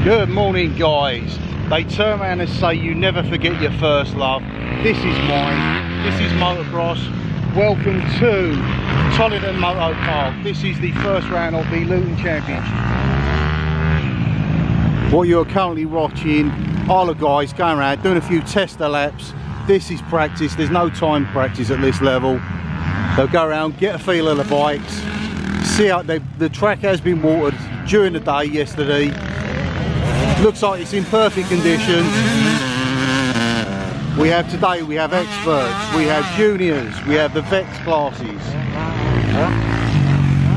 Good morning, guys. They turn around and say you never forget your first love. This is mine. This is motocross. Welcome to Toddington Moto Park. This is the first round of the Luton Championship. What you're currently watching are the guys going around doing a few tester laps. This is practice. There's no time practice at this level. They'll go around, get a feel of the bikes, see how the track has been watered during the day yesterday. Looks like it's in perfect condition. We have experts, we have juniors, we have the vets classes.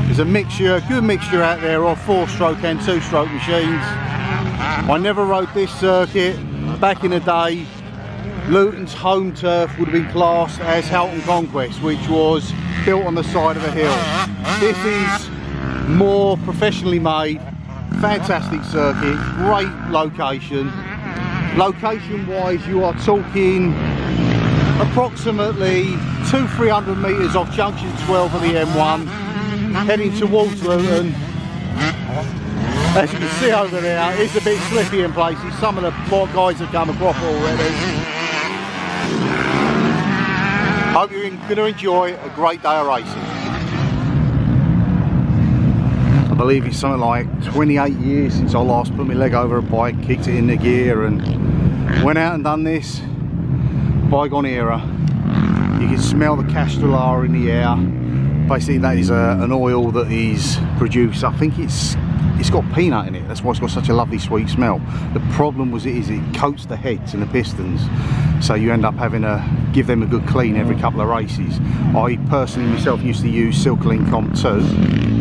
There's a mixture, a good mixture out there of 4-stroke and 2-stroke machines. I never rode this circuit. Back in the day, Luton's home turf would have been classed as Halton Conquest, which was built on the side of a hill. This is more professionally made. Fantastic circuit, great location. Location wise, you are talking approximately 200-300 metres off junction 12 of the M1, heading towards Luton. As you can see over there, it's a bit slippy in places. Some of the guys have come across already. Hope you're going to enjoy a great day of racing. I believe it's something like 28 years since I last put my leg over a bike, kicked it in the gear and went out and done this. Bygone era. You can smell the castellar in the air. Basically that is an oil that is produced. I think it's got peanut in it. That's why it's got such a lovely sweet smell. The problem was it coats the heads and the pistons. So you end up having to give them a good clean every couple of races. I personally myself used to use Silk Clean Comp 2.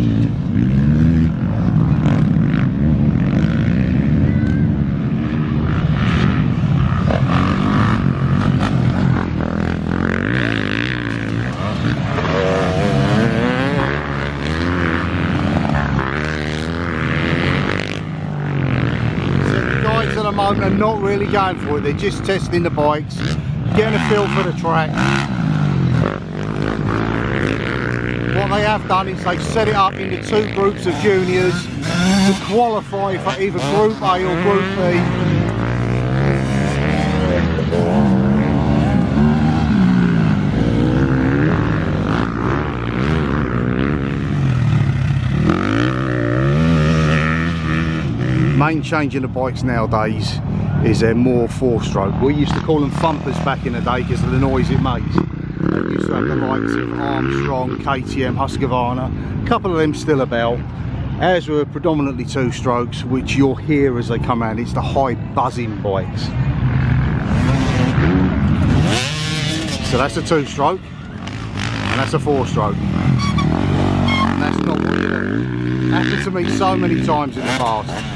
Are not really going for it, they're just testing the bikes, getting a feel for the track. What they have done is they've set it up into 2 groups of juniors to qualify for either Group A or Group B. Main change in the bikes nowadays is they're more 4-stroke. We used to call them thumpers back in the day because of the noise it makes. They used to have the likes of Armstrong, KTM, Husqvarna, a couple of them still about. Ours were predominantly 2-strokes, which you'll hear as they come out. It's the high buzzing bikes. So that's a 2-stroke and that's a 4-stroke. And that's not what you do. Happened to me so many times in the past.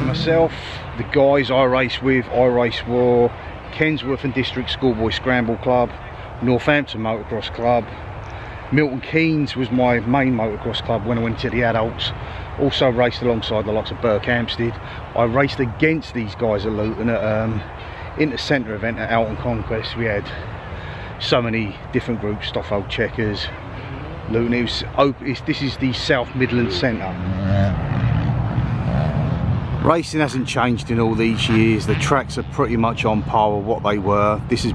Myself, the guys I race with, I race for Kensworth and District Schoolboy Scramble Club, Northampton Motocross Club, Milton Keynes was my main motocross club when I went to the adults. Also raced alongside the likes of Berkhamsted. I raced against these guys at Luton at Inter-Centre event at Alton Conquest. We had so many different groups, Stoffold Checkers, Luton. This is the South Midlands Centre. Racing hasn't changed in all these years. The tracks are pretty much on par with what they were. This is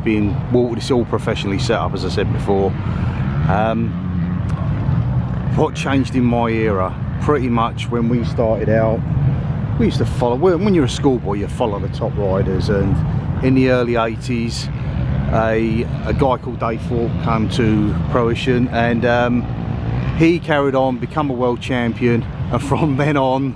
all professionally set up, as I said before. What changed in my era? Pretty much when we started out, we used to follow, when you're a schoolboy you follow the top riders, and in the early 80s a guy called Dave Thorpe came to fruition, and he carried on, become a world champion, and from then on,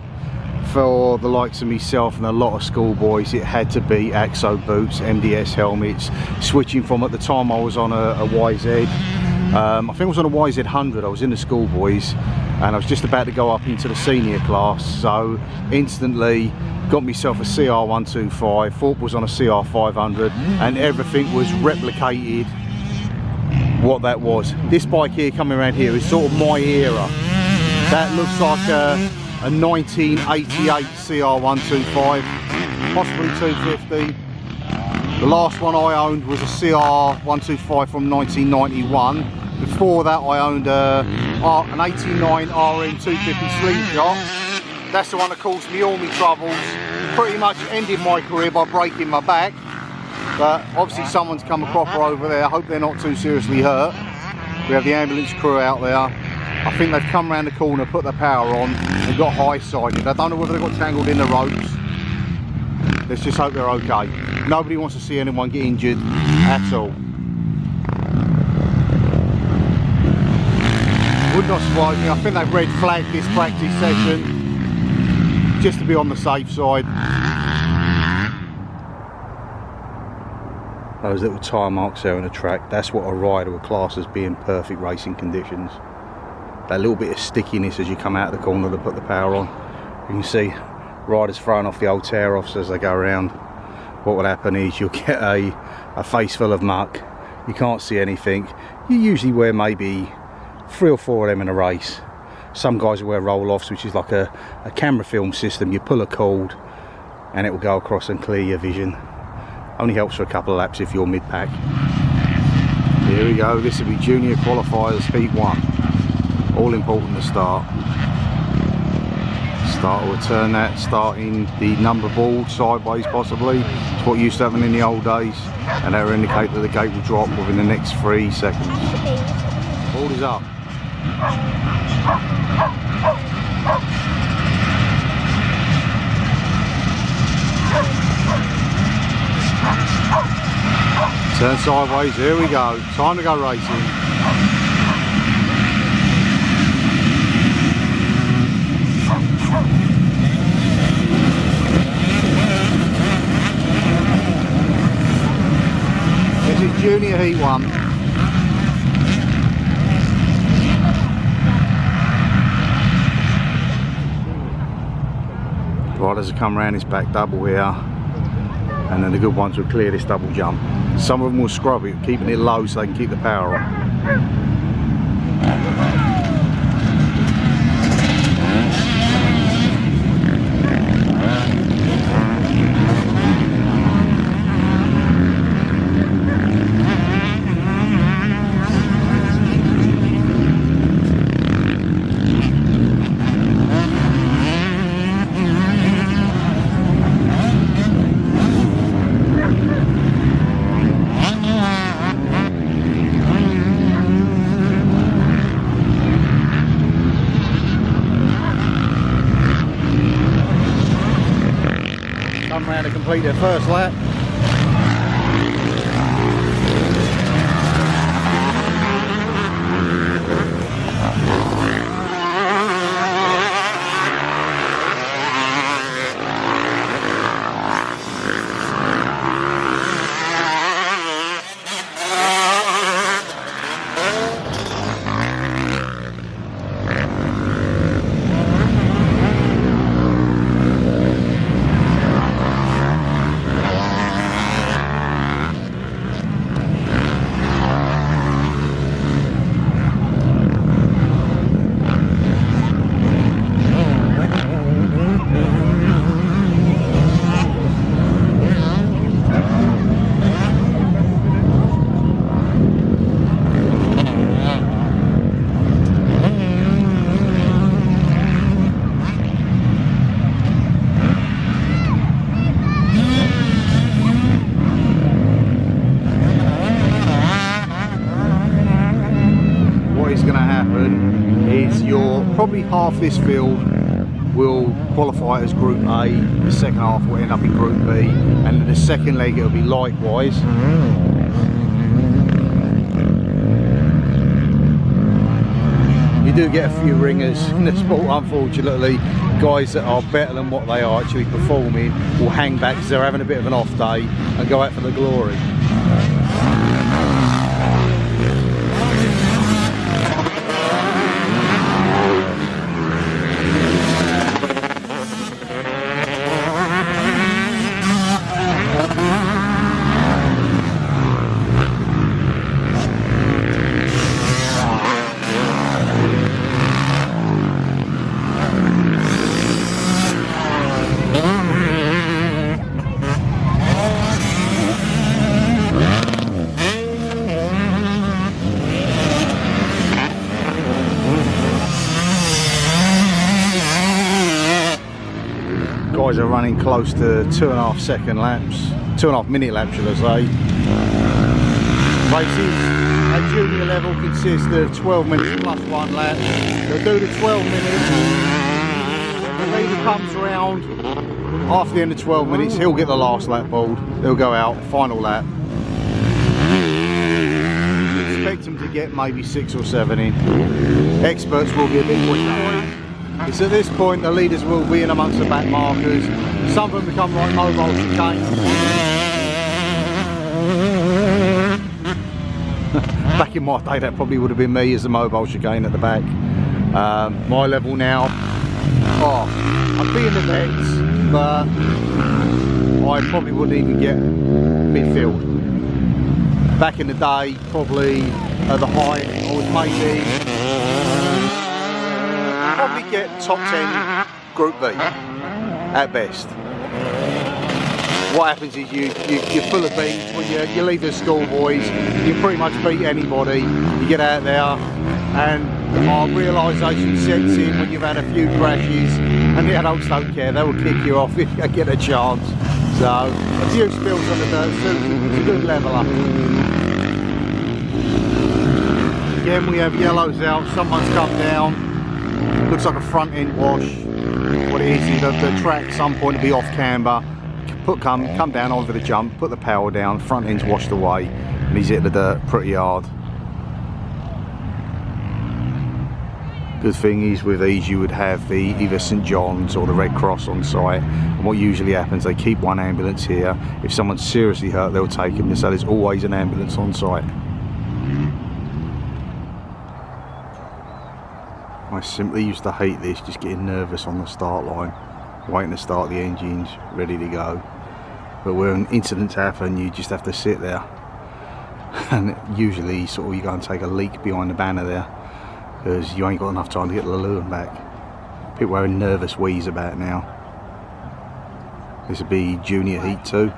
for the likes of myself and a lot of schoolboys, it had to be AXO boots, MDS helmets, switching from, at the time I was on a YZ, I think I was on a YZ 100, I was in the schoolboys, and I was just about to go up into the senior class, so instantly got myself a CR125, Thorpe was on a CR500, and everything was replicated what that was. This bike here coming around here is sort of my era. That looks like a 1988 CR125, possibly 250. The last one I owned was a CR125 from 1991. Before that I owned an 89 RM250 Slingshot. That's the one that caused me all my troubles. Pretty much ended my career by breaking my back. But obviously someone's come a cropper over there. I hope they're not too seriously hurt. We have the ambulance crew out there. I think they've come around the corner, put the power on, and got high-sided. I don't know whether they got tangled in the ropes. Let's just hope they're okay. Nobody wants to see anyone get injured at all. Would not surprise me. I think they've red flagged this practice session just to be on the safe side. Those little tyre marks there on the track, that's what a rider would class as being perfect racing conditions. That little bit of stickiness as you come out of the corner to put the power on. You can see riders throwing off the old tear offs as they go around. What will happen is you'll get a face full of muck. You can't see anything. You usually wear maybe 3 or 4 of them in a race. Some guys will wear roll-offs, which is like a camera film system. You pull a cord and it will go across and clear your vision. Only helps for a couple of laps if you're mid-pack. Here we go, this will be junior qualifiers heat 1. All important to start. Starter will turn that, starting the number board sideways possibly. It's what used to happen in the old days, and that will indicate that the gate will drop within the next 3 seconds. Board is up. Turn sideways, here we go. Time to go racing. This is junior heat 1. Riders will come around this back double here, and then the good ones will clear this double jump. Some of them will scrub it, keeping it low so they can keep the power on. Come round to complete their first lap. probably half this field will qualify as Group A, the second half will end up in Group B, and in the second leg it'll be likewise. You do get a few ringers in the sport, unfortunately. Guys that are better than what they are actually performing will hang back because they're having a bit of an off day and go out for the glory. Guys are running close to 2.5 second laps, 2.5 minute laps should I say. Races at junior level consist of 12 minutes plus 1 lap. They'll do the 12 minutes. When the leader comes around after the end of 12 minutes, he'll get the last lap balled. He'll go out, final lap. Expect him to get maybe 6 or 7 in. Experts will be a bit more annoyed. It's at this point the leaders will be in amongst the back markers. Some of them become like mobile chicanes. Back in my day that probably would have been me as the mobile chicane at the back. My level now, I'd be in the vets, but I probably wouldn't even get midfield. Back in the day, probably at the height, I was maybe probably get top 10 Group B at best. What happens is you're full of beats when you leave the schoolboys, you pretty much beat anybody, you get out there and our realisation sets in when you've had a few crashes and the adults don't care, they will kick you off if you get a chance. So a few spills on the dirt, so it's a good leveller. Again we have yellows out, someone's come down. Looks like a front end wash. What it is the track at some point will be off camber. Come down over the jump, put the power down, front end's washed away, and he's hit the dirt pretty hard. Good thing is with these you would have the either St John's or the Red Cross on site, and what usually happens, they keep one ambulance here. If someone's seriously hurt, they'll take him, so there's always an ambulance on site. I simply used to hate this, just getting nervous on the start line, waiting to start the engines, ready to go. But when incidents happen, you just have to sit there. And usually sort of you go and take a leak behind the banner there, because you ain't got enough time to get the Luton back. People are having nervous wheeze about it now. This would be junior heat 2.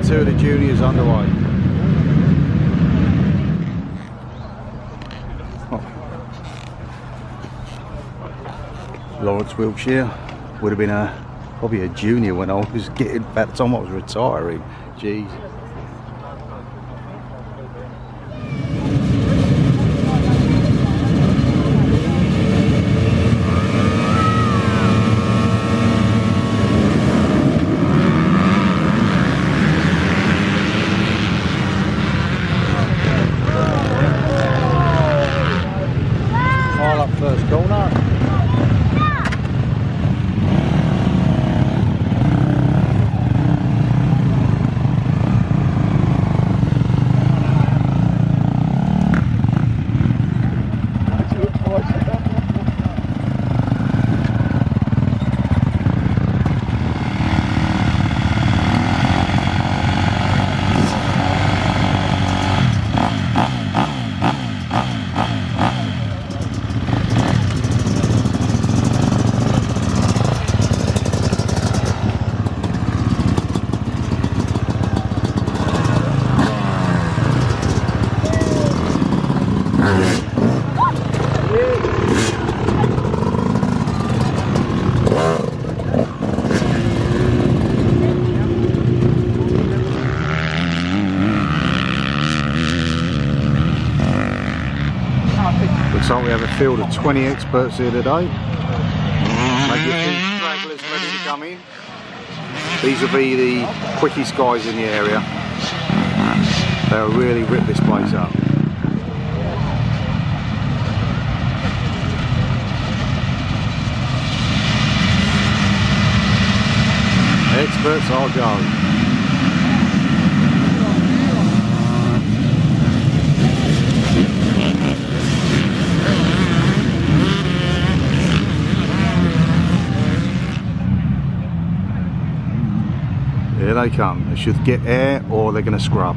Two of the juniors underway. Lawrence, Wiltshire, would have been probably a junior when I was getting, about the time I was retiring. Jeez. First corner. field of 20 experts here today. Make your two stragglers ready to come in. These will be the quickest guys in the area. They'll really rip this place up. Experts are going. Here they come. They should get air or they're going to scrub.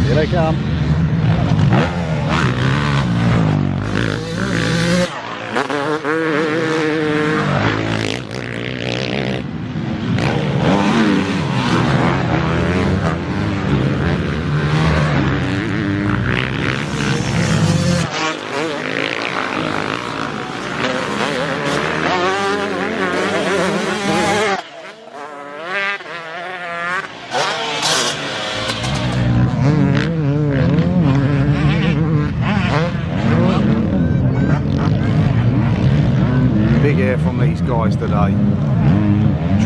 Here they come. Big air from these guys today.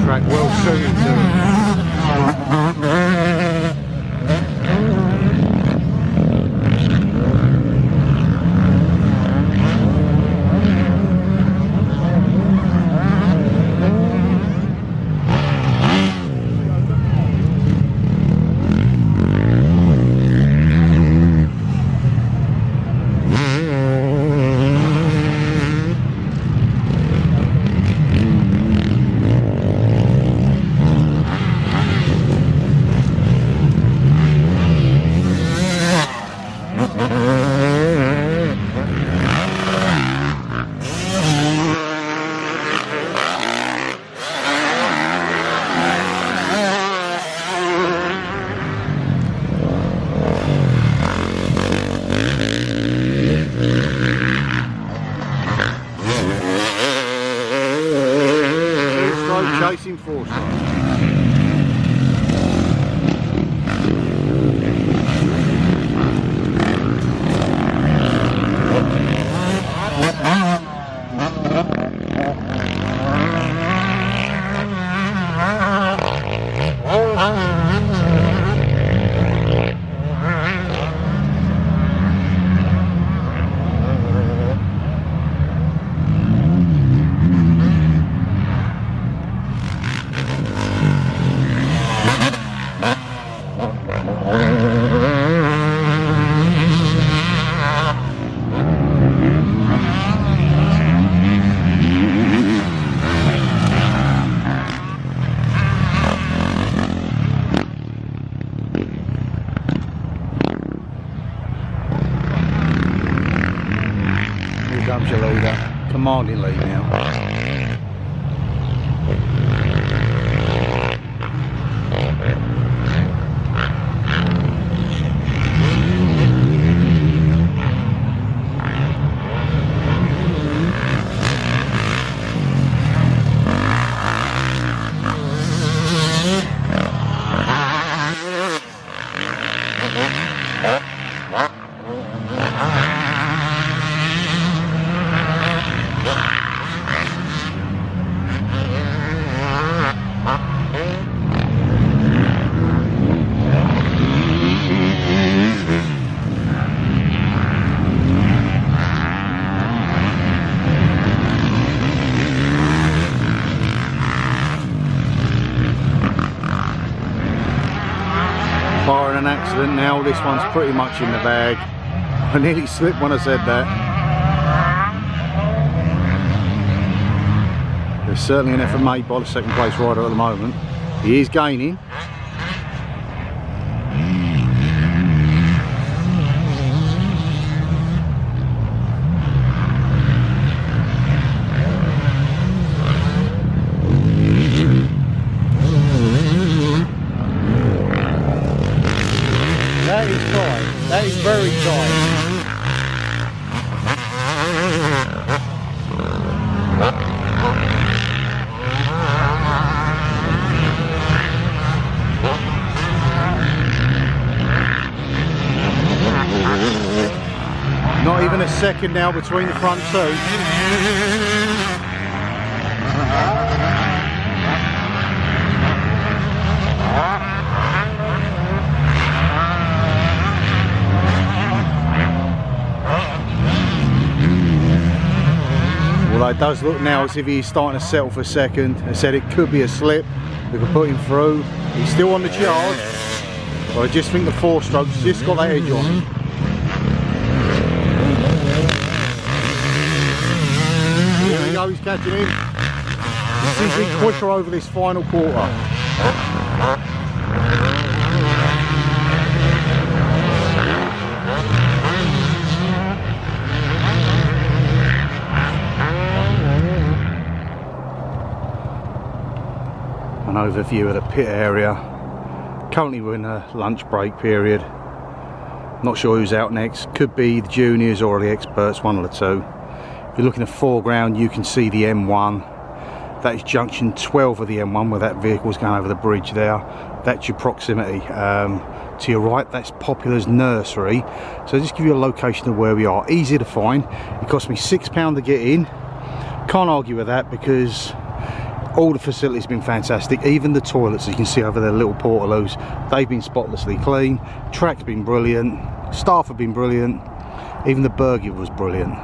Track well suited to chasing Forsyth. Here comes your leader, commanding lead now. Barring an accident now, this one's pretty much in the bag. I nearly slipped when I said that. There's certainly an effort made by the second place rider at the moment. He is gaining. second now between the front two. Well, it does look now as if he's starting to settle for second. I said it could be a slip. We could put him through. He's still on the charge. But I just think the 4-stroke's just got that edge on him. Here we go, he's catching him. He seems to be quicker over this final quarter. An overview of the pit area. Currently we're in a lunch break period. Not sure who's out next. Could be the juniors or the experts, one of the two. If you're looking at foreground, you can see the M1. That is junction 12 of the M1 where that vehicle's going over the bridge there. That's your proximity. To your right, that's Popular's nursery. So just give you a location of where we are. Easy to find. It cost me £6 to get in. Can't argue with that because all the facilities have been fantastic. Even the toilets, as you can see over there, little portaloos, they've been spotlessly clean. Track's been brilliant. Staff have been brilliant. Even the burger was brilliant.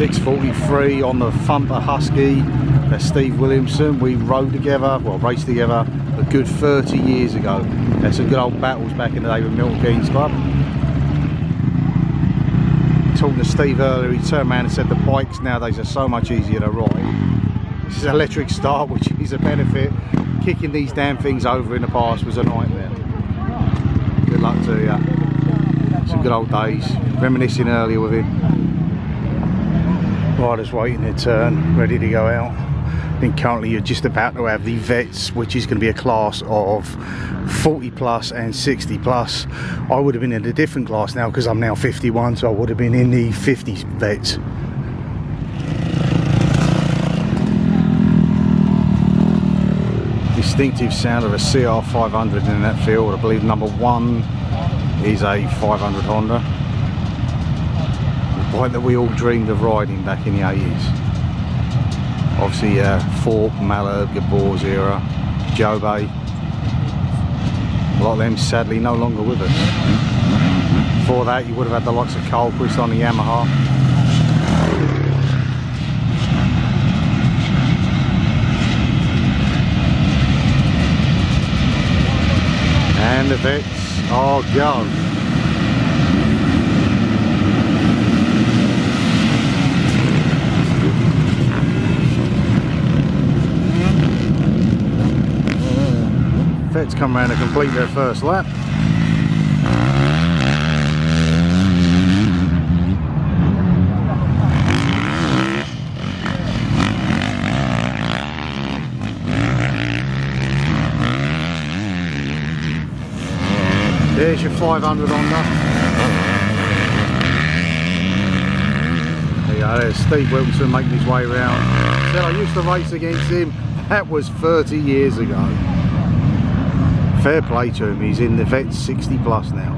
.643 on the Thumper Husky. That's Steve Williamson. We rode together, well, raced together a good 30 years ago. That's some good old battles back in the day with Milton Keynes Club. Talking to Steve earlier, he turned around and said the bikes nowadays are so much easier to ride. This is electric start, which is a benefit. Kicking these damn things over in the past was a nightmare. Good luck to you. Some good old days. Reminiscing earlier with him. Riders waiting their turn, ready to go out. I think currently you're just about to have the vets, which is going to be a class of 40 plus and 60 plus. I would have been in a different class now because I'm now 51, so I would have been in the 50s vets. Distinctive sound of a CR500 in that field. I believe number 1 is a 500 Honda. Bike that we all dreamed of riding back in the 80s. Obviously Fork, Malherbe, Gabors era, Jobey. A lot of them sadly no longer with us. Before that you would have had the likes of Colquist on the Yamaha. And the vets are go. Vets come around to complete their first lap. There's your 500 Honda. There you go, there's Steve Wilson making his way around. Said I used to race against him. That was 30 years ago. Fair play to him, he's in the vets 60 plus now.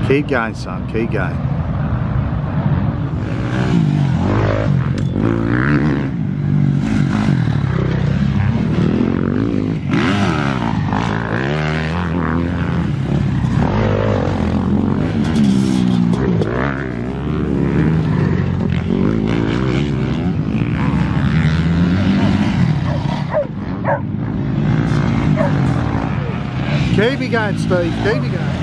Keep going, son, keep going. Keep it going, Steve, keep it going.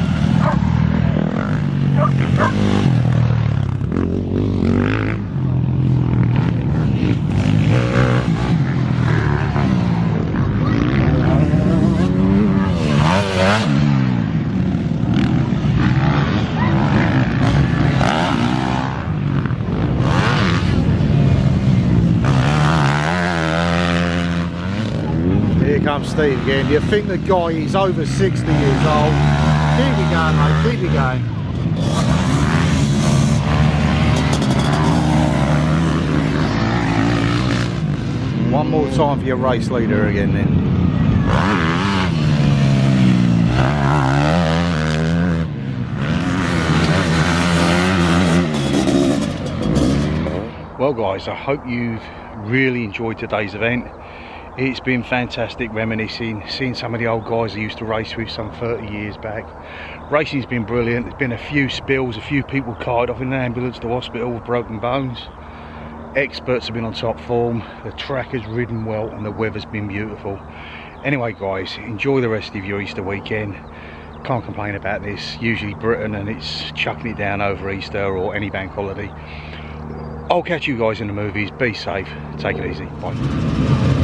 Here comes Steve again. You think the guy is over 60 years old. Keep it going, mate, keep it going. One more time for your race leader again then. Well guys, I hope you've really enjoyed today's event. It's been fantastic reminiscing, seeing some of the old guys I used to race with some 30 years back. Racing's been brilliant. There's been a few spills, a few people carted off in an ambulance to hospital with broken bones. Experts have been on top form, the track has ridden well and the weather's been beautiful. Anyway guys, enjoy the rest of your Easter weekend. Can't complain about this. Usually Britain and it's chucking it down over Easter or any bank holiday. I'll catch you guys in the movies. Be safe, take it easy, bye.